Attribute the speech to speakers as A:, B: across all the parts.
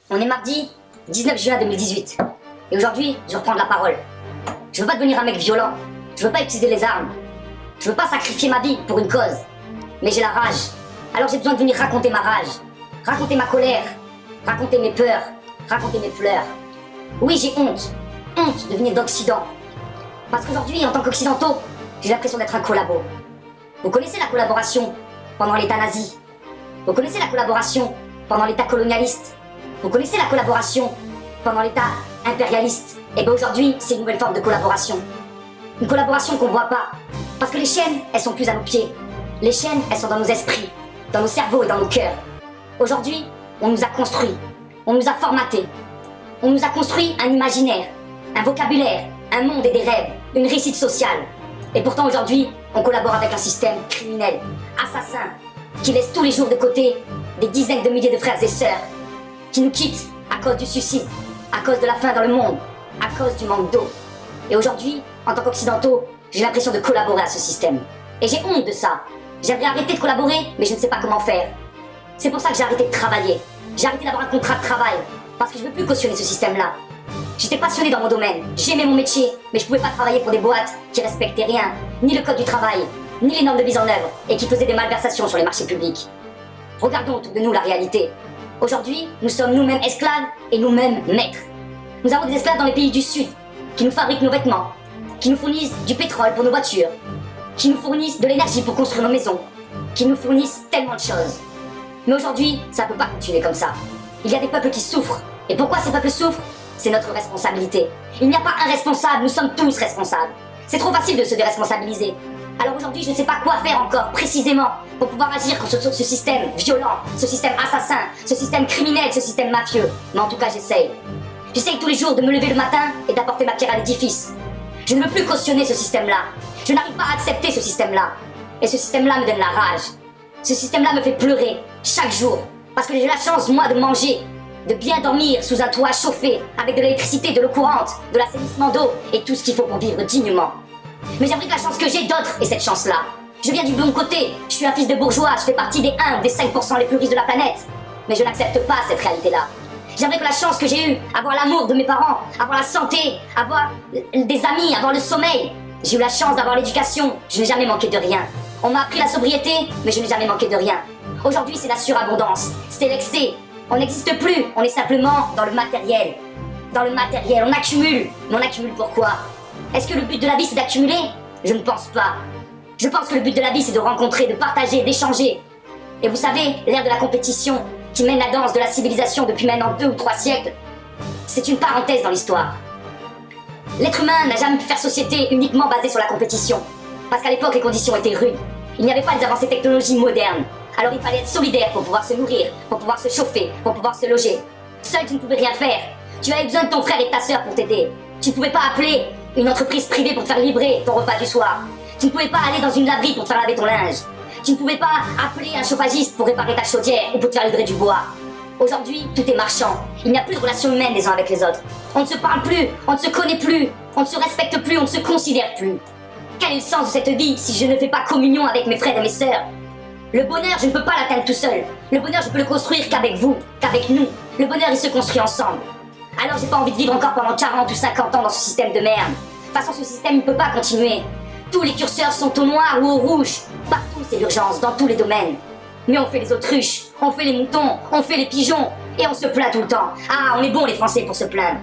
A: On est mardi 19 juin 2018. Et aujourd'hui, je reprends de la parole. Je veux pas devenir un mec violent. Je veux pas utiliser les armes. Je veux pas sacrifier ma vie pour une cause. Mais j'ai la rage. Alors j'ai besoin de venir raconter ma rage. Raconter ma colère. Raconter mes peurs. Raconter mes pleurs. Oui, j'ai honte. Honte de venir d'Occident. Parce qu'aujourd'hui, en tant qu'Occidentaux, j'ai l'impression d'être un collabo. Vous connaissez la collaboration pendant l'état nazi? Vous connaissez la collaboration pendant l'état colonialiste? Vous connaissez la collaboration pendant l'état impérialiste? Et bien aujourd'hui, c'est une nouvelle forme de collaboration. Une collaboration qu'on voit pas. Parce que les chaînes, elles sont plus à nos pieds. Les chaînes, elles sont dans nos esprits, dans nos cerveaux et dans nos cœurs. Aujourd'hui, on nous a construits, on nous a formatés. On nous a construit un imaginaire, un vocabulaire, un monde et des rêves, une réussite sociale. Et pourtant aujourd'hui, on collabore avec un système criminel, assassin, qui laisse tous les jours de côté des dizaines de milliers de frères et sœurs, qui nous quittent à cause du suicide, à cause de la faim dans le monde, à cause du manque d'eau. Et aujourd'hui, en tant qu'Occidentaux, j'ai l'impression de collaborer à ce système. Et j'ai honte de ça. J'aimerais arrêter de collaborer, mais je ne sais pas comment faire. C'est pour ça que j'ai arrêté de travailler. J'ai arrêté d'avoir un contrat de travail, parce que je ne veux plus cautionner ce système-là. J'étais passionné dans mon domaine, j'aimais mon métier, mais je pouvais pas travailler pour des boîtes qui respectaient rien, ni le code du travail, ni les normes de mise en œuvre, et qui faisaient des malversations sur les marchés publics. Regardons autour de nous la réalité. Aujourd'hui, nous sommes nous-mêmes esclaves et nous-mêmes maîtres. Nous avons des esclaves dans les pays du Sud, qui nous fabriquent nos vêtements, qui nous fournissent du pétrole pour nos voitures, qui nous fournissent de l'énergie pour construire nos maisons, qui nous fournissent tellement de choses. Mais aujourd'hui, ça peut pas continuer comme ça. Il y a des peuples qui souffrent. Et pourquoi ces peuples souffrent? C'est notre responsabilité. Il n'y a pas un responsable, nous sommes tous responsables. C'est trop facile de se déresponsabiliser. Alors aujourd'hui, je ne sais pas quoi faire encore, précisément, pour pouvoir agir contre ce système violent, ce système assassin, ce système criminel, ce système mafieux. Mais en tout cas, j'essaye. J'essaye tous les jours de me lever le matin et d'apporter ma pierre à l'édifice. Je ne veux plus cautionner ce système-là. Je n'arrive pas à accepter ce système-là. Et ce système-là me donne la rage. Ce système-là me fait pleurer, chaque jour. Parce que j'ai la chance, moi, de manger, de bien dormir sous un toit chauffé, avec de l'électricité, de l'eau courante, de l'assainissement d'eau et tout ce qu'il faut pour vivre dignement. Mais j'aimerais que la chance que j'ai, d'autres aient cette chance-là. Je viens du bon côté, je suis un fils de bourgeois, je fais partie des 1 ou des 5% les plus riches de la planète. Mais je n'accepte pas cette réalité-là. J'aimerais que la chance que j'ai eue, avoir l'amour de mes parents, avoir la santé, avoir des amis, avoir le sommeil. J'ai eu la chance d'avoir l'éducation, je n'ai jamais manqué de rien. On m'a appris la sobriété, mais je n'ai jamais manqué de rien. Aujourd'hui, c'est la surabondance, c'est l'excès. On n'existe plus, on est simplement dans le matériel. Dans le matériel, on accumule. Mais on accumule pourquoi? Est-ce que le but de la vie, c'est d'accumuler? Je ne pense pas. Je pense que le but de la vie, c'est de rencontrer, de partager, d'échanger. Et vous savez, l'ère de la compétition, qui mène la danse de la civilisation depuis maintenant 2 ou 3 siècles, c'est une parenthèse dans l'histoire. L'être humain n'a jamais pu faire société uniquement basée sur la compétition. Parce qu'à l'époque, les conditions étaient rudes. Il n'y avait pas les avancées technologiques modernes. Alors il fallait être solidaire pour pouvoir se nourrir, pour pouvoir se chauffer, pour pouvoir se loger. Seul, tu ne pouvais rien faire. Tu avais besoin de ton frère et de ta sœur pour t'aider. Tu ne pouvais pas appeler une entreprise privée pour te faire livrer ton repas du soir. Tu ne pouvais pas aller dans une laverie pour te faire laver ton linge. Tu ne pouvais pas appeler un chauffagiste pour réparer ta chaudière ou pour te faire livrer du bois. Aujourd'hui, tout est marchand. Il n'y a plus de relations humaines les uns avec les autres. On ne se parle plus, on ne se connaît plus, on ne se respecte plus, on ne se considère plus. Quel est le sens de cette vie si je ne fais pas communion avec mes frères et mes sœurs? Le bonheur, je ne peux pas l'atteindre tout seul. Le bonheur, je peux le construire qu'avec vous, qu'avec nous. Le bonheur, il se construit ensemble. Alors j'ai pas envie de vivre encore pendant 40 ou 50 ans dans ce système de merde. De toute façon, ce système ne peut pas continuer. Tous les curseurs sont au noir ou au rouge. Partout, c'est l'urgence, dans tous les domaines. Mais on fait les autruches, on fait les moutons, on fait les pigeons, et on se plaint tout le temps. Ah, on est bons les Français pour se plaindre.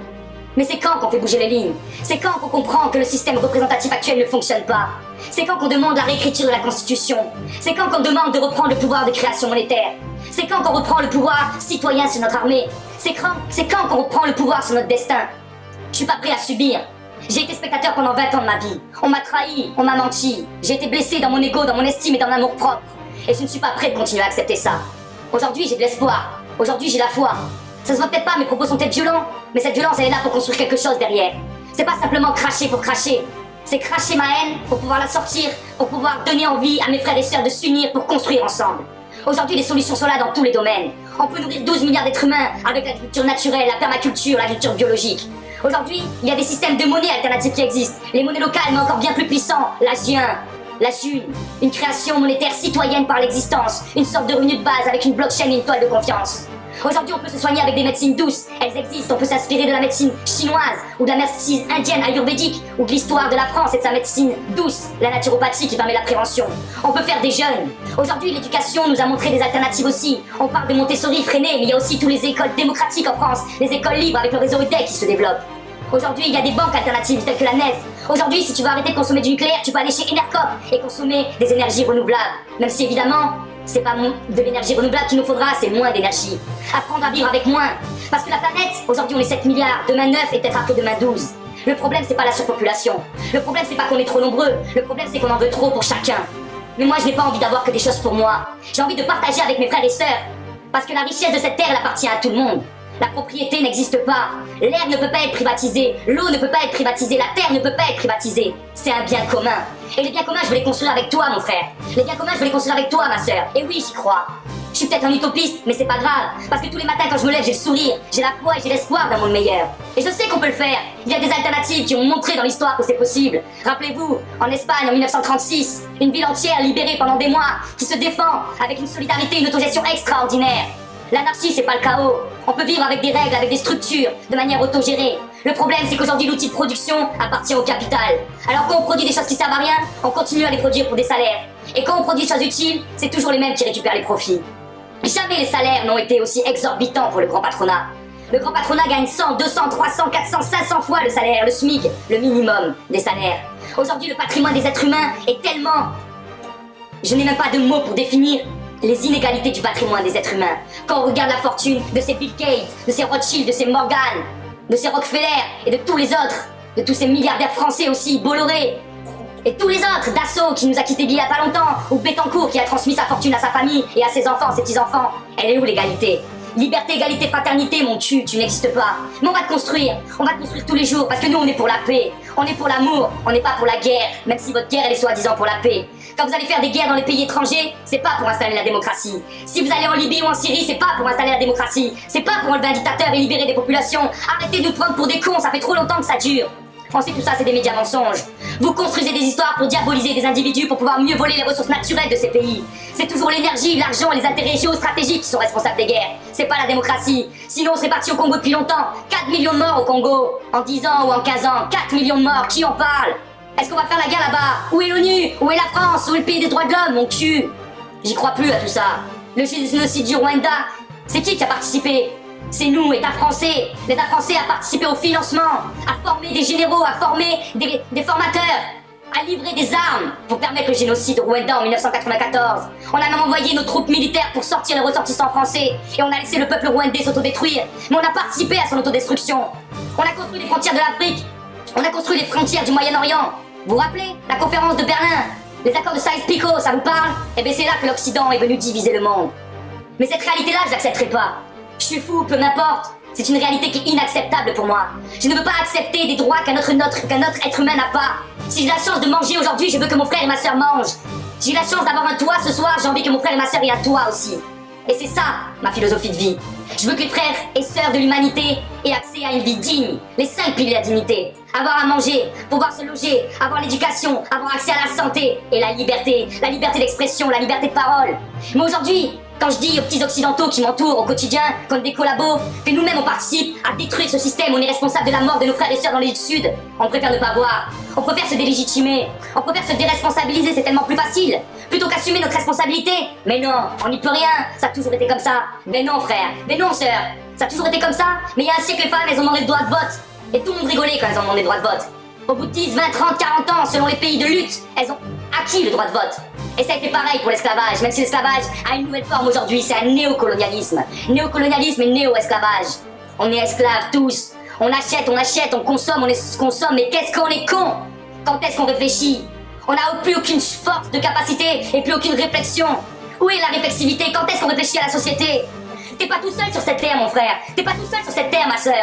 A: Mais c'est quand qu'on fait bouger les lignes? C'est quand qu'on comprend que le système représentatif actuel ne fonctionne pas? C'est quand qu'on demande la réécriture de la Constitution? C'est quand qu'on demande de reprendre le pouvoir de création monétaire? C'est quand qu'on reprend le pouvoir citoyen sur notre armée? C'est quand qu'on reprend le pouvoir sur notre destin? Je suis pas prêt à subir. J'ai été spectateur pendant 20 ans de ma vie. On m'a trahi, on m'a menti. J'ai été blessé dans mon ego, dans mon estime et dans mon amour propre. Et je ne suis pas prêt de continuer à accepter ça. Aujourd'hui, j'ai de l'espoir. Aujourd'hui, j'ai la foi. Ça se voit peut-être pas, mes propos sont peut-être violents, mais cette violence, elle est là pour construire quelque chose derrière. C'est pas simplement cracher pour cracher. C'est cracher ma haine pour pouvoir la sortir, pour pouvoir donner envie à mes frères et sœurs de s'unir pour construire ensemble. Aujourd'hui, les solutions sont là dans tous les domaines. On peut nourrir 12 milliards d'êtres humains avec l'agriculture naturelle, la permaculture, l'agriculture biologique. Aujourd'hui, il y a des systèmes de monnaie alternatifs qui existent. Les monnaies locales, mais encore bien plus puissants, l'asien. la June, une création monétaire citoyenne par l'existence, une sorte de revenu de base avec une blockchain et une toile de confiance. Aujourd'hui, on peut se soigner avec des médecines douces, elles existent, on peut s'inspirer de la médecine chinoise, ou de la médecine indienne ayurvédique, ou de l'histoire de la France et de sa médecine douce, la naturopathie qui permet la prévention. On peut faire des jeûnes. Aujourd'hui, l'éducation nous a montré des alternatives aussi. On parle de Montessori, Freinet, mais il y a aussi toutes les écoles démocratiques en France, les écoles libres avec le réseau EDEC qui se développe. Aujourd'hui, il y a des banques alternatives telles que la NEF. Aujourd'hui, si tu veux arrêter de consommer du nucléaire, tu peux aller chez Enercop et consommer des énergies renouvelables. Même si évidemment, c'est pas de l'énergie renouvelable qu'il nous faudra, c'est moins d'énergie. Apprendre à vivre avec moins. Parce que la planète, aujourd'hui on est 7 milliards, demain 9 et peut-être après-demain 12. Le problème c'est pas la surpopulation. Le problème c'est pas qu'on est trop nombreux. Le problème c'est qu'on en veut trop pour chacun. Mais moi je n'ai pas envie d'avoir que des choses pour moi. J'ai envie de partager avec mes frères et sœurs. Parce que la richesse de cette terre elle appartient à tout le monde. La propriété n'existe pas. L'air ne peut pas être privatisé. L'eau ne peut pas être privatisée. La terre ne peut pas être privatisée. C'est un bien commun. Et les biens communs, je veux les construire avec toi, mon frère. Les biens communs, je veux les construire avec toi, ma sœur. Et oui, j'y crois. Je suis peut-être un utopiste, mais c'est pas grave. Parce que tous les matins, quand je me lève, j'ai le sourire, j'ai la foi et j'ai l'espoir d'un monde meilleur. Et je sais qu'on peut le faire. Il y a des alternatives qui ont montré dans l'histoire que c'est possible. Rappelez-vous, en Espagne, en 1936, une ville entière libérée pendant des mois, qui se défend avec une solidarité et une autogestion extraordinaire. L'anarchie, c'est pas le chaos. On peut vivre avec des règles, avec des structures, de manière autogérée. Le problème, c'est qu'aujourd'hui, l'outil de production appartient au capital. Alors quand on produit des choses qui servent à rien, on continue à les produire pour des salaires. Et quand on produit des choses utiles, c'est toujours les mêmes qui récupèrent les profits. Jamais les salaires n'ont été aussi exorbitants pour le grand patronat. Le grand patronat gagne 100, 200, 300, 400, 500 fois le salaire, le SMIC, le minimum des salaires. Aujourd'hui, le patrimoine des êtres humains est tellement... Je n'ai même pas de mots pour définir les inégalités du patrimoine des êtres humains. Quand on regarde la fortune de ces Bill Gates, de ces Rothschild, de ces Morgan, de ces Rockefeller et de tous les autres, de tous ces milliardaires français aussi, Bolloré, et tous les autres, Dassault qui nous a quittés il y a pas longtemps, ou Bettencourt qui a transmis sa fortune à sa famille et à ses enfants, ses petits-enfants. Elle est où l'égalité? Liberté, égalité, fraternité, mon cul, tu n'existes pas. Mais on va te construire tous les jours, parce que nous on est pour la paix, on est pour l'amour, on n'est pas pour la guerre, même si votre guerre elle est soi-disant pour la paix. Quand vous allez faire des guerres dans les pays étrangers, c'est pas pour installer la démocratie. Si vous allez en Libye ou en Syrie, c'est pas pour installer la démocratie. C'est pas pour enlever un dictateur et libérer des populations. Arrêtez de nous prendre pour des cons, ça fait trop longtemps que ça dure. On sait tout ça, c'est des médias mensonges. Vous construisez des histoires pour diaboliser des individus pour pouvoir mieux voler les ressources naturelles de ces pays. C'est toujours l'énergie, l'argent, les intérêts géostratégiques qui sont responsables des guerres. C'est pas la démocratie. Sinon on serait parti au Congo depuis longtemps. 4 millions de morts au Congo. En 10 ans ou en 15 ans, 4 millions de morts, qui en parle? Est-ce qu'on va faire la guerre là-bas? Où est l'ONU? Où est la France? Où est le pays des droits de l'homme, mon cul? J'y crois plus à tout ça. Le génocide du Rwanda, c'est qui a participé? C'est nous, État français. L'État français a participé au financement, à former des généraux, à former des formateurs, à livrer des armes pour permettre le génocide au Rwanda en 1994. On a même envoyé nos troupes militaires pour sortir les ressortissants français et on a laissé le peuple rwandais s'autodétruire. Mais on a participé à son autodestruction. On a construit les frontières de l'Afrique. On a construit les frontières du Moyen-Orient. Vous vous rappelez? La conférence de Berlin, les accords de Sykes-Picot, ça vous parle? Eh bien c'est là que l'Occident est venu diviser le monde. Mais cette réalité-là, je l'accepterai pas. Je suis fou, peu m'importe. C'est une réalité qui est inacceptable pour moi. Je ne veux pas accepter des droits qu'un autre être humain n'a pas. Si j'ai la chance de manger aujourd'hui, je veux que mon frère et ma sœur mangent. J'ai la chance d'avoir un toit ce soir, j'ai envie que mon frère et ma sœur aient un toit aussi. Et c'est ça, ma philosophie de vie. Je veux que les frères et sœurs de l'humanité aient accès à une vie digne. Les 5 piliers de la dignité. Avoir à manger, pouvoir se loger, avoir l'éducation, avoir accès à la santé et la liberté d'expression, la liberté de parole. Mais aujourd'hui, quand je dis aux petits occidentaux qui m'entourent au quotidien, comme des collabos, que nous-mêmes on participe à détruire ce système, on est responsable de la mort de nos frères et sœurs dans les Sud, on préfère ne pas voir, on préfère se délégitimer, on préfère se déresponsabiliser, c'est tellement plus facile, plutôt qu'assumer notre responsabilité. Mais non, on n'y peut rien, ça a toujours été comme ça. Mais non frère, mais non sœur, ça a toujours été comme ça, mais il y a un siècle les femmes elles ont demandé le droit de vote, et tout le monde rigolait quand elles ont demandé le droit de vote. Au bout de 10, 20, 30, 40 ans, selon les pays de lutte, elles ont acquis le droit de vote. Et ça a été pareil pour l'esclavage, même si l'esclavage a une nouvelle forme aujourd'hui, c'est un néocolonialisme. Néocolonialisme et néo-esclavage. On est esclaves tous. On achète, on consomme, mais qu'est-ce qu'on est con? Quand est-ce qu'on réfléchit? On n'a plus aucune force de capacité et plus aucune réflexion. Où est la réflexivité? Quand est-ce qu'on réfléchit à la société? T'es pas tout seul sur cette terre, mon frère. T'es pas tout seul sur cette terre, ma sœur.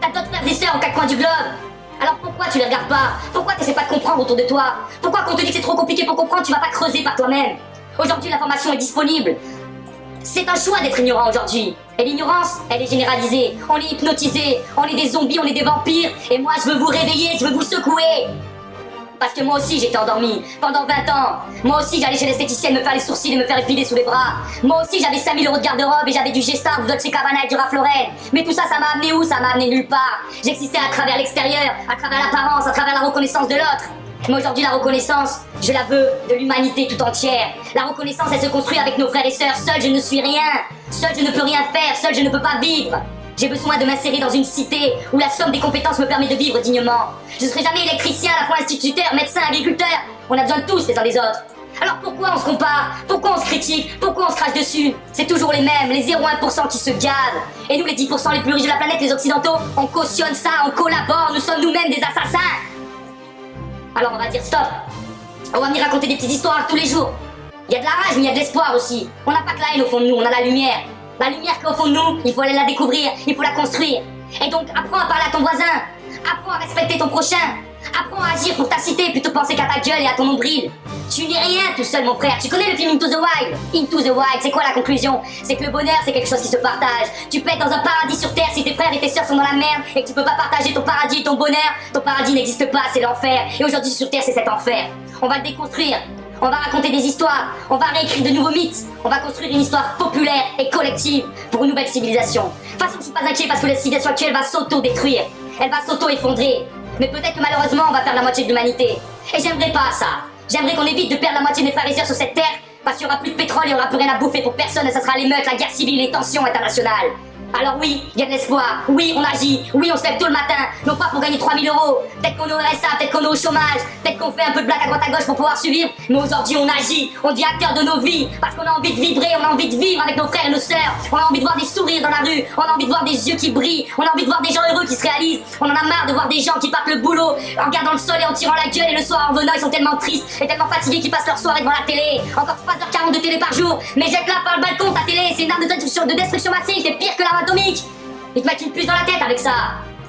A: T'as d'autres frères et sœurs en quatre coins du globe. Alors pourquoi tu les regardes pas? Pourquoi tu essaies pas de comprendre autour de toi? Pourquoi quand on te dit que c'est trop compliqué pour comprendre, tu vas pas creuser par toi-même? Aujourd'hui, l'information est disponible. C'est un choix d'être ignorant aujourd'hui. Et l'ignorance, elle est généralisée. On est hypnotisé, on est des zombies, on est des vampires. Et moi, je veux vous réveiller, je veux vous secouer. Parce que moi aussi j'étais endormi pendant 20 ans. Moi aussi j'allais chez l'esthéticienne me faire les sourcils et me faire épiler sous les bras. Moi aussi j'avais 5000 euros de garde-robe et j'avais du G-Star, du Dolce Gabbana et du Ralph Lauren. Mais tout ça, ça m'a amené où? Ça m'a amené nulle part. J'existais à travers l'extérieur, à travers l'apparence, à travers la reconnaissance de l'autre. Mais aujourd'hui la reconnaissance, je la veux de l'humanité tout entière. La reconnaissance, elle se construit avec nos frères et sœurs. Seul je ne suis rien. Seul je ne peux rien faire. Seul je ne peux pas vivre. J'ai besoin de m'insérer dans une cité où la somme des compétences me permet de vivre dignement. Je ne serai jamais électricien, à la fois instituteur, médecin, agriculteur. On a besoin de tous les uns des autres. Alors pourquoi on se compare? Pourquoi on se critique? Pourquoi on se crache dessus? C'est toujours les mêmes, les 0,1% qui se gavent. Et nous, les 10% les plus riches de la planète, les occidentaux, on cautionne ça, on collabore, nous sommes nous-mêmes des assassins. Alors on va dire stop. On va venir raconter des petites histoires tous les jours. Il y a de la rage, mais il y a de l'espoir aussi. On n'a pas que la haine au fond de nous, on a la lumière. La lumière qui est au fond de nous, il faut aller la découvrir, il faut la construire. Et donc, apprends à parler à ton voisin. Apprends à respecter ton prochain. Apprends à agir pour ta cité plutôt que penser qu'à ta gueule et à ton nombril. Tu n'es rien tout seul, mon frère. Tu connais le film Into the Wild? Into the Wild, c'est quoi la conclusion? C'est que le bonheur, c'est quelque chose qui se partage. Tu peux être dans un paradis sur terre si tes frères et tes sœurs sont dans la merde et que tu peux pas partager ton paradis et ton bonheur. Ton paradis n'existe pas, c'est l'enfer. Et aujourd'hui, sur terre, c'est cet enfer. On va le déconstruire. On va raconter des histoires, on va réécrire de nouveaux mythes, on va construire une histoire populaire et collective pour une nouvelle civilisation. De toute façon, je suis pas inquiet parce que la civilisation actuelle va s'auto-détruire, elle va s'auto-effondrer. Mais peut-être que malheureusement, on va perdre la moitié de l'humanité. Et j'aimerais pas ça. J'aimerais qu'on évite de perdre la moitié de mes frères et sœurs sur cette terre parce qu'il y aura plus de pétrole et il y aura plus rien à bouffer pour personne et ça sera l'émeute, la guerre civile, les tensions internationales. Alors oui, il y a de l'espoir, oui on agit, oui on se lève tôt le matin, non pas pour gagner 3000 euros, peut-être qu'on est au RSA, peut-être qu'on est au chômage, peut-être qu'on fait un peu de blague à droite à gauche pour pouvoir survivre, mais aujourd'hui on agit, on devient acteur de nos vies, parce qu'on a envie de vibrer, on a envie de vivre avec nos frères et nos sœurs, on a envie de voir des sourires dans la rue, on a envie de voir des yeux qui brillent, on a envie de voir des gens heureux qui se réalisent, on en a marre de voir des gens qui partent le boulot en regardant le soleil, en tirant la gueule et le soir en venant ils sont tellement tristes et tellement fatigués qu'ils passent leur soirée devant la télé, encore 3h40 de télé par jour, mais jette-la par le balcon ta télé, c'est une arme de destruction massive, c'est pire que l'arme atomique. Ils te mettent une puce dans la tête avec ça.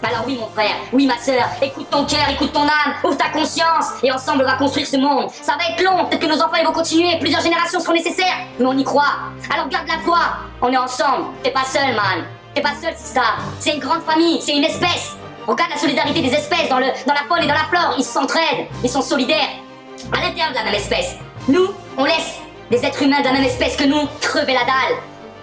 A: Alors oui mon frère, oui ma sœur, écoute ton cœur, écoute ton âme, ouvre ta conscience et ensemble on va construire ce monde. Ça va être long, peut-être que nos enfants ils vont continuer, plusieurs générations seront nécessaires, mais on y croit. Alors garde la foi, on est ensemble, t'es pas seul man, t'es pas seul c'est ça. C'est une grande famille, c'est une espèce. Regarde la solidarité des espèces dans la faune et dans la flore, ils s'entraident, ils sont solidaires. À l'intérieur de la même espèce, nous on laisse des êtres humains de la même espèce que nous crever la dalle.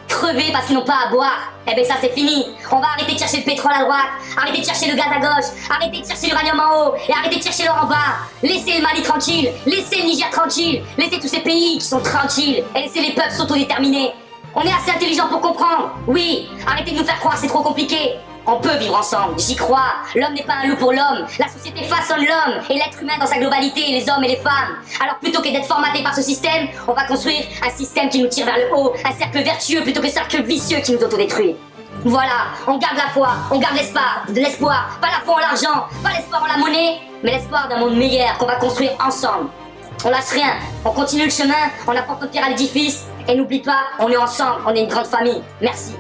A: Crever parce qu'ils n'ont pas à boire, eh ben ça c'est fini. On va arrêter de chercher le pétrole à droite, arrêter de chercher le gaz à gauche, arrêter de chercher l'uranium en haut et arrêter de chercher l'or en bas. Laissez le Mali tranquille, laissez le Niger tranquille, laissez tous ces pays qui sont tranquilles et laissez les peuples s'autodéterminer. On est assez intelligent pour comprendre, oui, arrêtez de nous faire croire que c'est trop compliqué. On peut vivre ensemble, j'y crois. L'homme n'est pas un loup pour l'homme. La société façonne l'homme et l'être humain dans sa globalité, les hommes et les femmes. Alors plutôt que d'être formaté par ce système, on va construire un système qui nous tire vers le haut, un cercle vertueux plutôt que un cercle vicieux qui nous autodétruit. Voilà, on garde la foi, on garde l'espoir, pas la foi en l'argent, pas l'espoir en la monnaie, mais l'espoir d'un monde meilleur qu'on va construire ensemble. On lâche rien, on continue le chemin, on apporte notre pierre à l'édifice, et n'oublie pas, on est ensemble, on est une grande famille. Merci.